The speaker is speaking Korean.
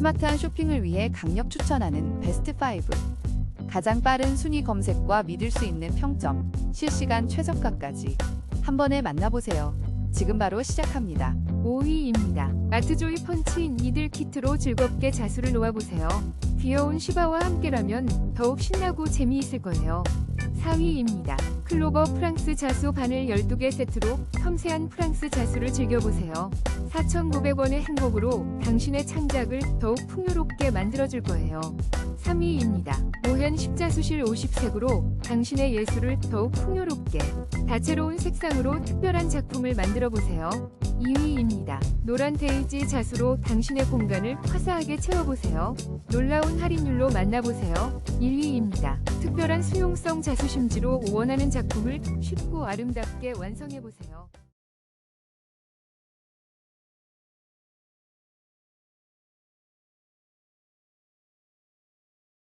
스마트한 쇼핑을 위해 강력 추천하는 베스트 5. 가장 빠른 순위 검색과 믿을 수 있는 평점, 실시간 최저가까지 한 번에 만나보세요. 지금 바로 시작합니다. 5위입니다. 아트조이 펀치 니들 키트로 즐겁게 자수를 놓아보세요. 귀여운 시바와 함께라면 더욱 신나고 재미있을 거예요. 4위입니다. 클로버 프랑스 자수 바늘 12개 세트로 섬세한 프랑스 자수를 즐겨보세요. 4,900원의 행복으로 당신의 창작을 더욱 풍요롭게 만들어줄 거예요. 3위입니다. 모현 십자수실 50색으로 당신의 예술을 더욱 풍요롭게, 다채로운 색상으로 특별한 작품을 만들어보세요. 2위입니다. 노란 데이지 자수로 당신의 공간을 화사하게 채워보세요. 놀라운 할인율로 만나보세요. 1위입니다. 특별한 수용성 자수 심지로 원하는 작품을 쉽고 아름답게 완성해보세요.